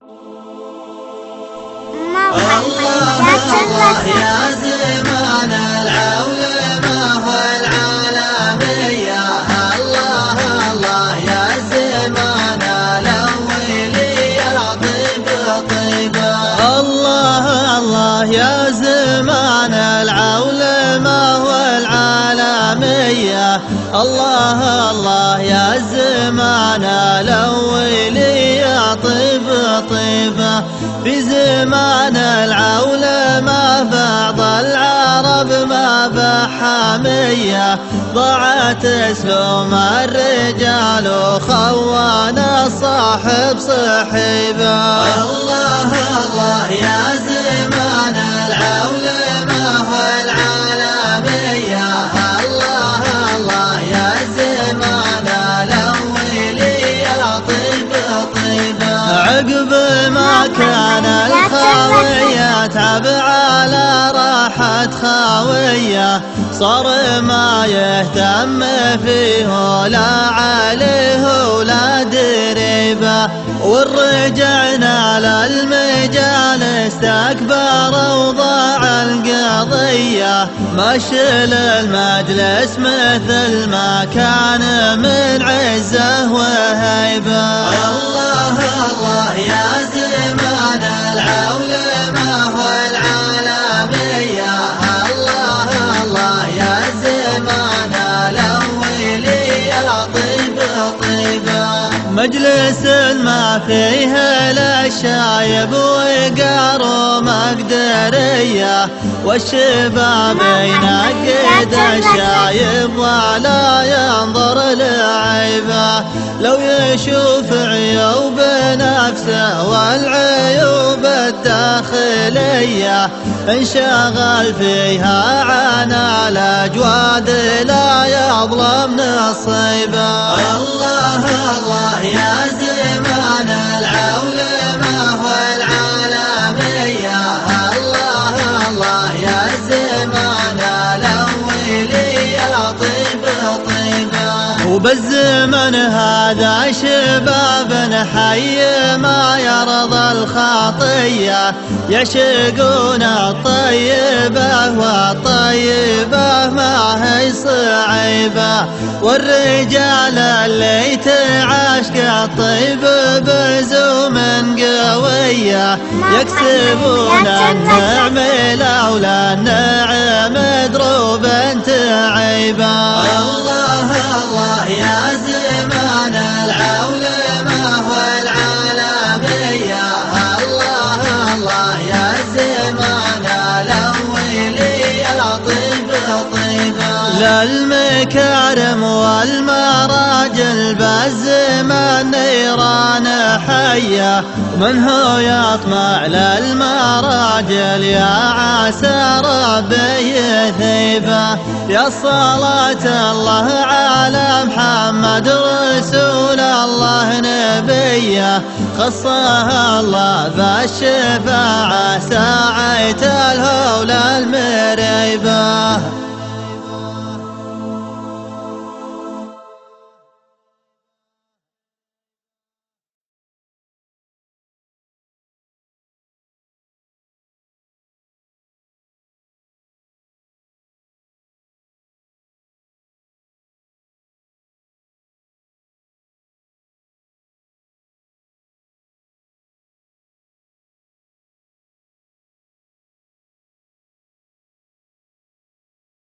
الله الله يا زمان العولمة والعالمية، الله الله يا زمان الأولي يا طيب طيبة. الله الله يا زمان العولمة والعالمية، الله الله يا زمان الأولي يا طيب طيبة. في زمان العولمة بعض العرب ما بحامية، ضاعت اسلوم الرجال وخوانا الصاحب صحيبة. الله الله يا زمان العولمة والعالمية، الله الله يا زمان الأولي يا طيب طيبة. عقب ما كان الخاوية تعب على راحة خاوية، صار ما يهتم فيه لا عليه ولا دريبة. ورجعنا للمجال استكبر وضاع القضية، مشل المجلس مثل ما كان من عزه وهيبة. الله الله يا زمان العولمة والعالمية، الله الله يا زمان الأولي يا طيب طيبة. مجلس ما فيه للشايب وقار ومقدرية، والشباب ينقد الشايب ولا ينظر لعيبه. لو يشوف عيوب نفسه والعيوب الداخلية، انشغل فيها عن الأجواد لا يظلم نصيبه. الله الله يا زمان العولمة والعالمية، الله الله يا زمان الأولي يا طيب طيبة. وبالزمن هذا شباب حي ما يرضى الخطية، يشقون الطيبة والطيبة ما هي صعيبة. والرجال اللي تعشق الطيب بزوم قوية، يكسبون النعم لولا النعم دروب تعيبة. الله الله يا زمان العولمة والعالمية، الله الله يا زمان الأولي يا طيب طيبة. للمكارم والمراجل بالزمان نيران حية، ومنه يطمع للمراجل يا عسى ربي يثيبه. يا صلاة الله على محمد رسول الله نبيه، خصها الله بالشفاعة ساعة الهول المريبة.